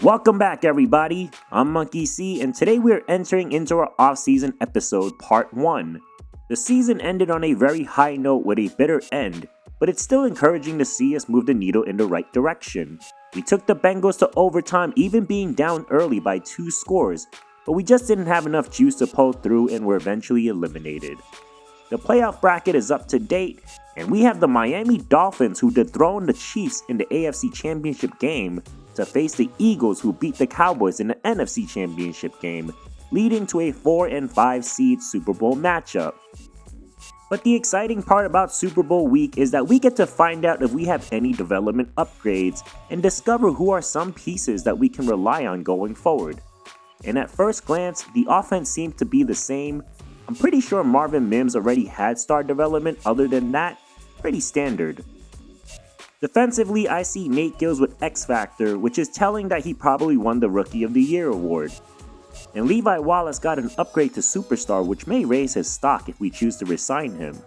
Welcome back, everybody. I'm Monkey C, and today we are entering into our off-season episode, part 1. The season ended on a very high note with a bitter end, but it's still encouraging to see us move the needle in the right direction. We took the Bengals to overtime, even being down early by 2 scores, but we just didn't have enough juice to pull through and were eventually eliminated. The playoff bracket is up to date, and we have the Miami Dolphins, who dethroned the Chiefs in the AFC Championship game, to face the Eagles, who beat the Cowboys in the NFC Championship game, leading to a 4 and 5 seed Super Bowl matchup. But the exciting part about Super Bowl week is that we get to find out if we have any development upgrades and discover who are some pieces that we can rely on going forward. And at first glance, the offense seems to be the same. I'm pretty sure Marvin Mims already had star development. Other than that, pretty standard. Defensively, I see Nate Gills with X Factor, which is telling that he probably won the Rookie of the Year award. And Levi Wallace got an upgrade to Superstar, which may raise his stock if we choose to resign him.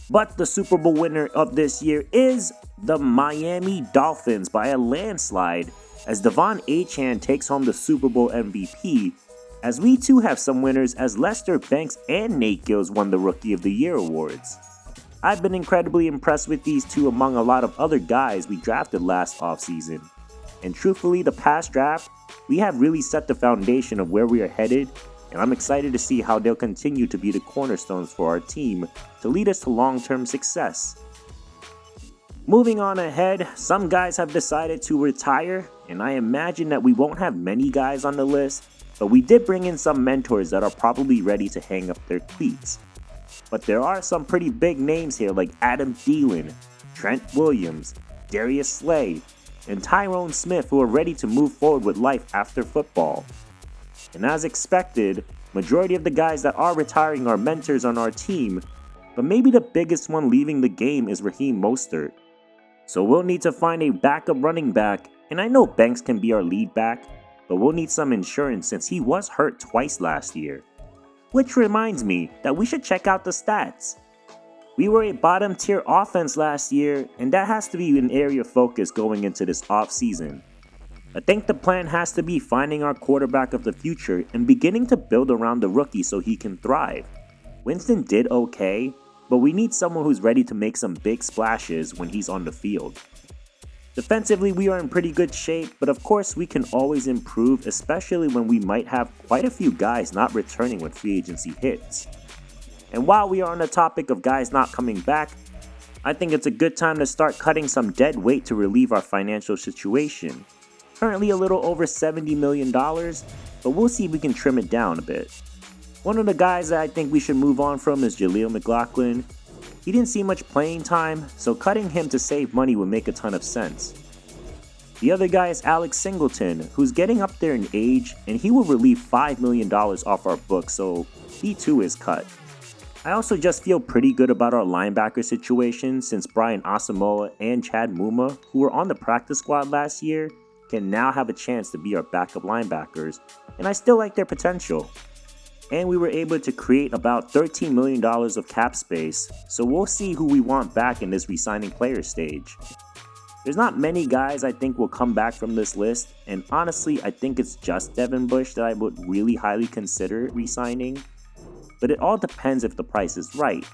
But the Super Bowl winner of this year is the Miami Dolphins by a landslide, as Devon Achane takes home the Super Bowl MVP, as we too have some winners, as Lester Banks and Nate Gills won the Rookie of the Year awards. I've been incredibly impressed with these two among a lot of other guys we drafted last offseason. And truthfully, the past draft, we have really set the foundation of where we are headed, and I'm excited to see how they'll continue to be the cornerstones for our team to lead us to long-term success. Moving on ahead, some guys have decided to retire, and I imagine that we won't have many guys on the list, but we did bring in some mentors that are probably ready to hang up their cleats. But there are some pretty big names here like Adam Thielen, Trent Williams, Darius Slay, and Tyrone Smith, who are ready to move forward with life after football. And as expected, majority of the guys that are retiring are mentors on our team, but maybe the biggest one leaving the game is Raheem Mostert. So we'll need to find a backup running back, and I know Banks can be our lead back, but we'll need some insurance since he was hurt twice last year. Which reminds me that we should check out the stats. We were a bottom tier offense last year, and that has to be an area of focus going into this offseason. I think the plan has to be finding our quarterback of the future and beginning to build around the rookie so he can thrive. Winston did okay, but we need someone who's ready to make some big splashes when he's on the field. Defensively, we are in pretty good shape, but of course we can always improve, especially when we might have quite a few guys not returning when free agency hits. And while we are on the topic of guys not coming back, I think it's a good time to start cutting some dead weight to relieve our financial situation. Currently a little over $70 million, but we'll see if we can trim it down a bit. One of the guys that I think we should move on from is Jaleel McLaughlin. He didn't see much playing time, so cutting him to save money would make a ton of sense. The other guy is Alex Singleton, who's getting up there in age, and he will relieve $5 million off our books, so he too is cut. I also just feel pretty good about our linebacker situation since Brian Asamoah and Chad Muma, who were on the practice squad last year, can now have a chance to be our backup linebackers, and I still like their potential. And we were able to create about $13 million of cap space, so we'll see who we want back in this re-signing player stage. There's not many guys I think will come back from this list, and honestly I think it's just Devin Bush that I would really highly consider re-signing, but it all depends if the price is right.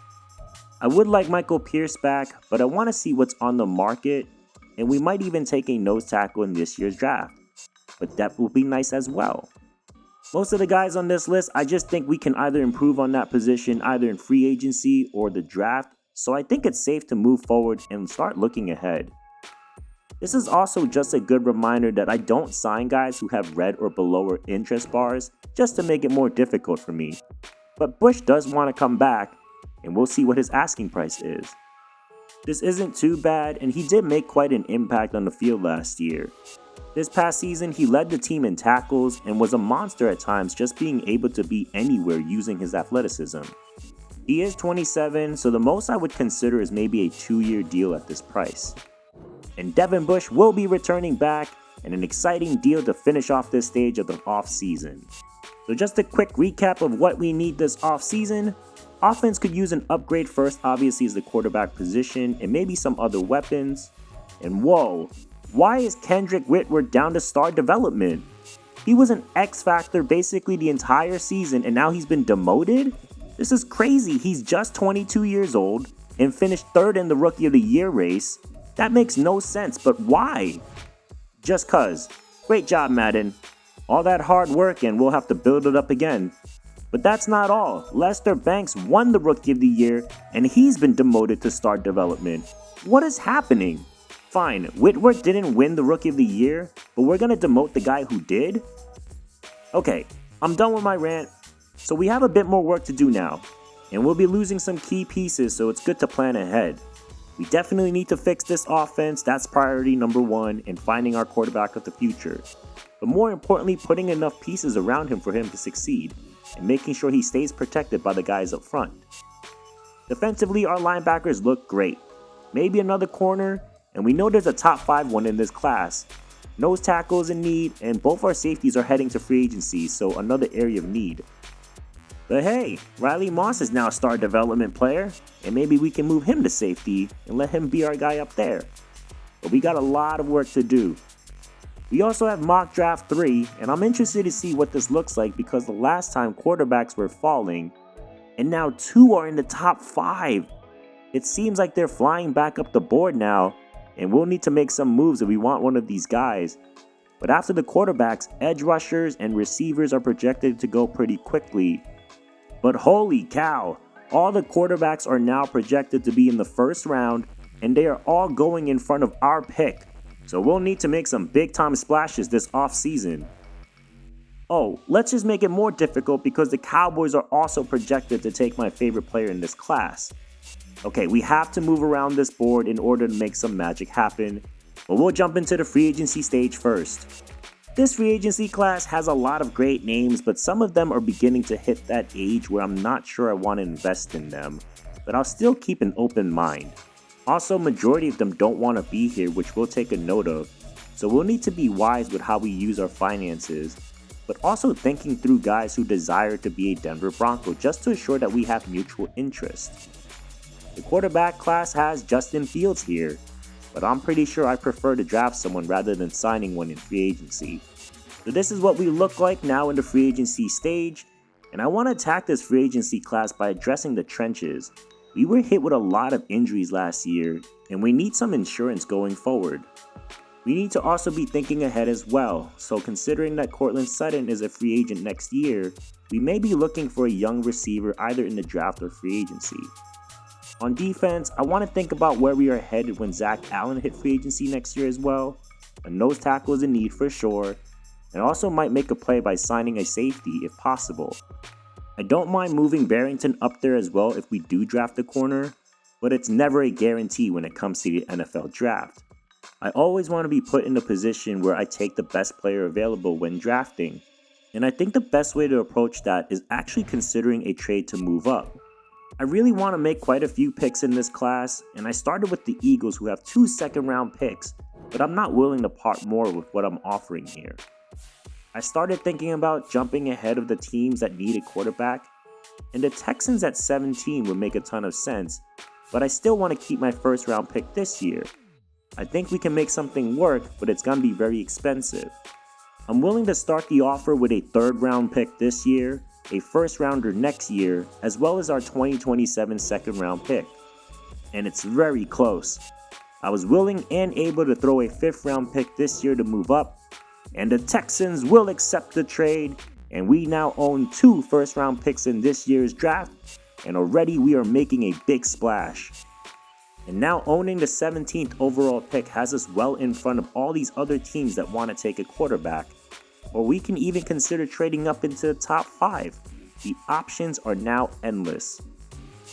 I would like Michael Pierce back, but I want to see what's on the market, and we might even take a nose tackle in this year's draft, but depth will be nice as well. Most of the guys on this list, I just think we can either improve on that position either in free agency or the draft, so I think it's safe to move forward and start looking ahead. This is also just a good reminder that I don't sign guys who have red or below interest bars just to make it more difficult for me. But Bush does want to come back, and we'll see what his asking price is. This isn't too bad, and he did make quite an impact on the field last year. This past season, he led the team in tackles and was a monster at times, just being able to be anywhere using his athleticism. He is 27, so the most I would consider is maybe a 2-year deal at this price. And Devin Bush will be returning back, and an exciting deal to finish off this stage of the off-season. So just a quick recap of what we need this off-season. Offense could use an upgrade first, obviously, is the quarterback position, and maybe some other weapons. And whoa, Why is Kendrick Whitworth down to start development? He was an X factor basically the entire season and now he's been demoted? This is crazy. He's just 22 years old and finished third in the Rookie of the Year race. That makes no sense, but why? Just cuz. Great job, Madden. All that hard work and we'll have to build it up again. But that's not all. Lester Banks won the Rookie of the Year and he's been demoted to start development. What is happening? Fine, Whitworth didn't win the Rookie of the Year, but we're gonna demote the guy who did? Okay, I'm done with my rant. So we have a bit more work to do now, and we'll be losing some key pieces, so it's good to plan ahead. We definitely need to fix this offense, that's priority number one, and finding our quarterback of the future. But more importantly, putting enough pieces around him for him to succeed, and making sure he stays protected by the guys up front. Defensively, our linebackers look great. Maybe another corner, and we know there's a top 5 one in this class. Nose tackle is in need, and both our safeties are heading to free agency, so another area of need. But hey, Riley Moss is now a star development player, and maybe we can move him to safety and let him be our guy up there. But we got a lot of work to do. We also have mock draft 3, and I'm interested to see what this looks like because the last time quarterbacks were falling, and now 2 are in the top 5. It seems like they're flying back up the board now, and we'll need to make some moves if we want one of these guys. But after the quarterbacks, edge rushers and receivers are projected to go pretty quickly. But holy cow, all the quarterbacks are now projected to be in the first round, and they are all going in front of our pick. So we'll need to make some big time splashes this offseason. Oh, let's just make it more difficult because the Cowboys are also projected to take my favorite player in this class. Okay, we have to move around this board in order to make some magic happen, but we'll jump into the free agency stage first. This free agency class has a lot of great names, but some of them are beginning to hit that age where I'm not sure I want to invest in them, but I'll still keep an open mind. Also, majority of them don't want to be here, which we'll take a note of, so we'll need to be wise with how we use our finances, but also thinking through guys who desire to be a Denver Bronco just to ensure that we have mutual interest. The quarterback class has Justin Fields here, but I'm pretty sure I prefer to draft someone rather than signing one in free agency. So this is what we look like now in the free agency stage, and I want to attack this free agency class by addressing the trenches. We were hit with a lot of injuries last year, and we need some insurance going forward. We need to also be thinking ahead as well, so considering that Courtland Sutton is a free agent next year, we may be looking for a young receiver either in the draft or free agency. On defense, I want to think about where we are headed when Zach Allen hit free agency next year as well. A nose tackle is a need for sure, and also might make a play by signing a safety if possible. I don't mind moving Barrington up there as well if we do draft a corner, but it's never a guarantee when it comes to the NFL draft. I always want to be put in a position where I take the best player available when drafting, and I think the best way to approach that is actually considering a trade to move up. I really want to make quite a few picks in this class, and I started with the Eagles who have 2 second-round picks, but I'm not willing to part more with what I'm offering here. I started thinking about jumping ahead of the teams that need a quarterback, and the Texans at 17 would make a ton of sense, but I still want to keep my first-round pick this year. I think we can make something work, but it's going to be very expensive. I'm willing to start the offer with a 3rd-round pick this year, a first-rounder next year, as well as our 2027 second-round pick. And it's very close. I was willing and able to throw a 5th-round pick this year to move up, and the Texans will accept the trade, and we now own 2 first-round picks in this year's draft, and already we are making a big splash. And now owning the 17th overall pick has us well in front of all these other teams that want to take a quarterback. Or we can even consider trading up into the top 5. The options are now endless.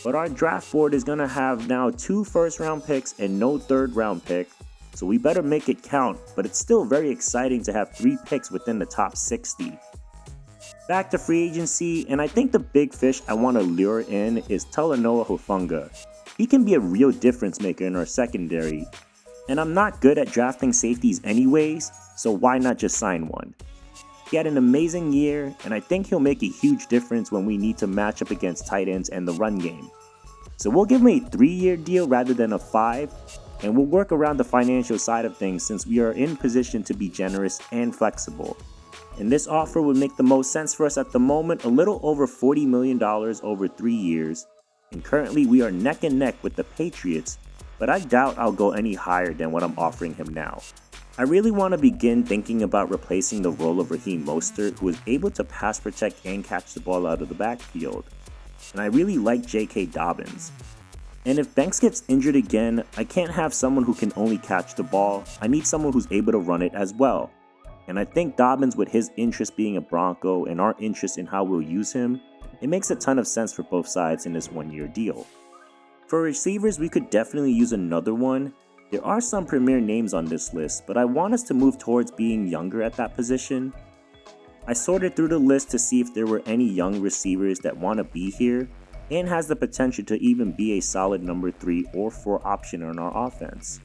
But our draft board is going to have now 2 first-round picks and no 3rd-round pick, so we better make it count, but it's still very exciting to have 3 picks within the top 60. Back to free agency, and I think the big fish I want to lure in is Talanoa Hufanga. He can be a real difference maker in our secondary, and I'm not good at drafting safeties anyways, so why not just sign one? He had an amazing year, and I think he'll make a huge difference when we need to match up against tight ends and the run game. So we'll give him a 3-year deal rather than a 5, and we'll work around the financial side of things since we are in position to be generous and flexible. And this offer would make the most sense for us at the moment, a little over $40 million over 3 years, and currently we are neck and neck with the Patriots, but I doubt I'll go any higher than what I'm offering him now. I really want to begin thinking about replacing the role of Raheem Mostert, who is able to pass protect and catch the ball out of the backfield. And I really like J.K. Dobbins. And if Banks gets injured again, I can't have someone who can only catch the ball. I need someone who's able to run it as well. And I think Dobbins, with his interest being a Bronco and our interest in how we'll use him, it makes a ton of sense for both sides in this 1-year deal. For receivers, we could definitely use another one. There are some premier names on this list, but I want us to move towards being younger at that position. I sorted through the list to see if there were any young receivers that want to be here and has the potential to even be a solid number 3 or 4 option on our offense.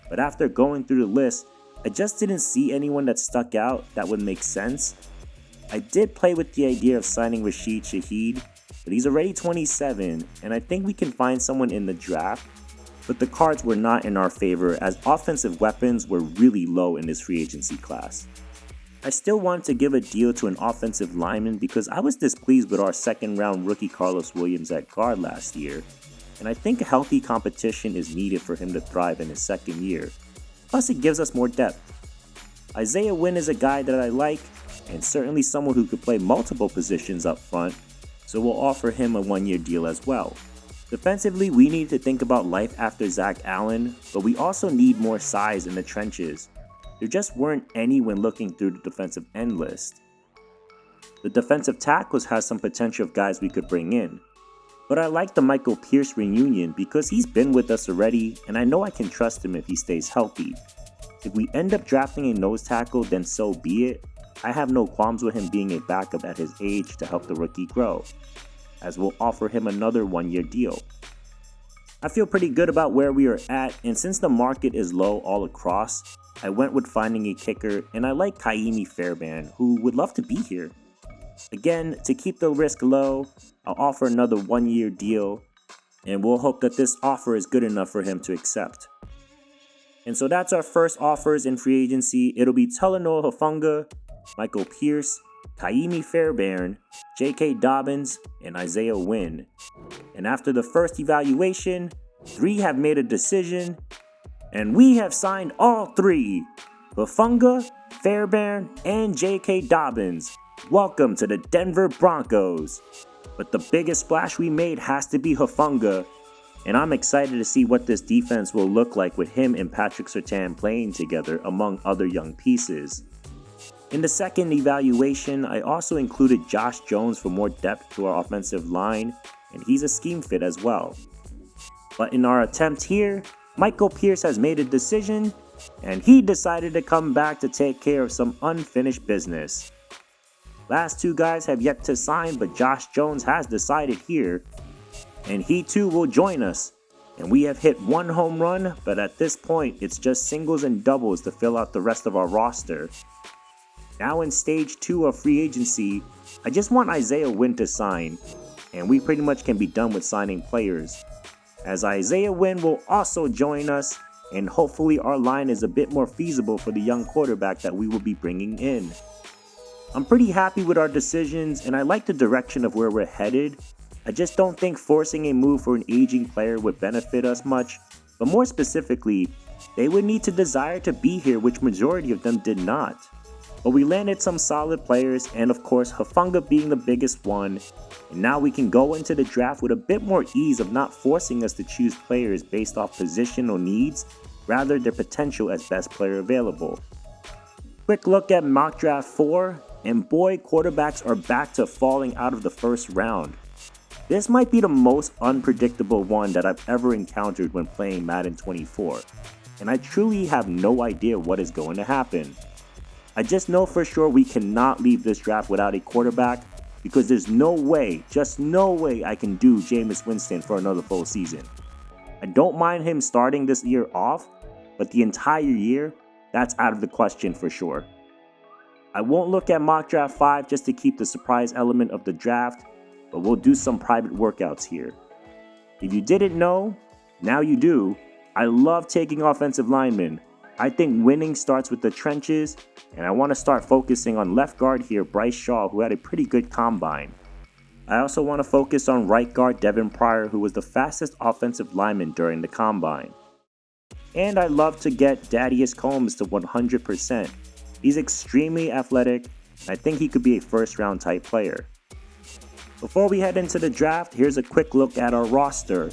But after going through the list, I just didn't see anyone that stuck out that would make sense. I did play with the idea of signing Rashid Shaheed, but he's already 27, and I think we can find someone in the draft, but the cards were not in our favor as offensive weapons were really low in this free agency class. I still wanted to give a deal to an offensive lineman because I was displeased with our second-round rookie Carlos Williams at guard last year, and I think a healthy competition is needed for him to thrive in his second year. Plus, it gives us more depth. Isaiah Wynn is a guy that I like, and certainly someone who could play multiple positions up front, so we'll offer him a 1-year deal as well. Defensively, we need to think about life after Zach Allen, but we also need more size in the trenches. There just weren't any when looking through the defensive end list. The defensive tackles has some potential of guys we could bring in, but I like the Michael Pierce reunion because he's been with us already and I know I can trust him if he stays healthy. If we end up drafting a nose tackle, then so be it. I have no qualms with him being a backup at his age to help the rookie grow, as we'll offer him another 1-year deal. I feel pretty good about where we are at, and since the market is low all across, I went with finding a kicker, and I like Kaimi Fairbairn, who would love to be here. Again, to keep the risk low, I'll offer another 1-year deal, and we'll hope that this offer is good enough for him to accept. And so that's our first offers in free agency. It'll be Talanoa Hufanga, Michael Pierce, Kaimi Fairbairn, J.K. Dobbins, and Isaiah Wynn. And after the first evaluation, 3 have made a decision, and we have signed all 3. Hufanga, Fairbairn, and J.K. Dobbins. Welcome to the Denver Broncos. But the biggest splash we made has to be Hufanga, and I'm excited to see what this defense will look like with him and Patrick Surtain playing together among other young pieces. In the second evaluation, I also included Josh Jones for more depth to our offensive line, and he's a scheme fit as well. But in our attempt here, Michael Pierce has made a decision, and he decided to come back to take care of some unfinished business. Last 2 guys have yet to sign, but Josh Jones has decided here, and he too will join us. And we have hit 1 home run, but at this point, it's just singles and doubles to fill out the rest of our roster. Now in stage 2 of free agency, I just want Isaiah Wynn to sign, and we pretty much can be done with signing players, as Isaiah Wynn will also join us, and hopefully our line is a bit more feasible for the young quarterback that we will be bringing in. I'm pretty happy with our decisions, and I like the direction of where we're headed. I just don't think forcing a move for an aging player would benefit us much, but more specifically, they would need to desire to be here, which majority of them did not. But we landed some solid players, and of course Hufanga being the biggest one, and now we can go into the draft with a bit more ease of not forcing us to choose players based off positional needs, rather their potential as best player available. Quick look at mock draft 4, and boy, quarterbacks are back to falling out of the first round. This might be the most unpredictable one that I've ever encountered when playing Madden 24, and I truly have no idea what is going to happen. I just know for sure we cannot leave this draft without a quarterback because there's no way, just no way I can do Jameis Winston for another full season. I don't mind him starting this year off, but the entire year, that's out of the question for sure. I won't look at mock draft 5 just to keep the surprise element of the draft, but we'll do some private workouts here. If you didn't know, now you do, I love taking offensive linemen. I think winning starts with the trenches, and I want to start focusing on left guard here, Bryce Shaw, who had a pretty good combine. I also want to focus on right guard Devin Pryor, who was the fastest offensive lineman during the combine. And I love to get Darius Combs to 100%. He's extremely athletic, and I think he could be a first round type player. Before we head into the draft, here's a quick look at our roster.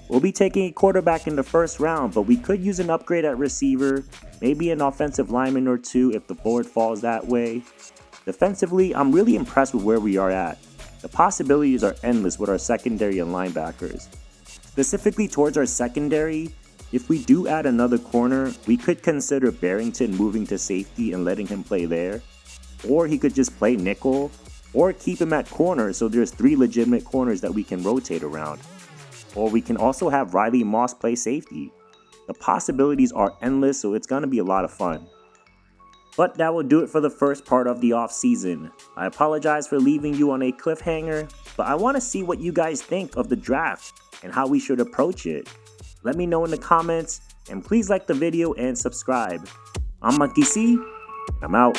We'll be taking a quarterback in the first round, but we could use an upgrade at receiver, maybe an offensive lineman or two if the board falls that way. Defensively, I'm really impressed with where we are at. The possibilities are endless with our secondary and linebackers. Specifically towards our secondary, if we do add another corner, we could consider Barrington moving to safety and letting him play there. Or he could just play nickel, or keep him at corner so there's 3 legitimate corners that we can rotate around. Or we can also have Riley Moss play safety. The possibilities are endless, so it's going to be a lot of fun. But that will do it for the first part of the offseason. I apologize for leaving you on a cliffhanger, but I want to see what you guys think of the draft and how we should approach it. Let me know in the comments, and please like the video and subscribe. I'm Monkey C, and I'm out.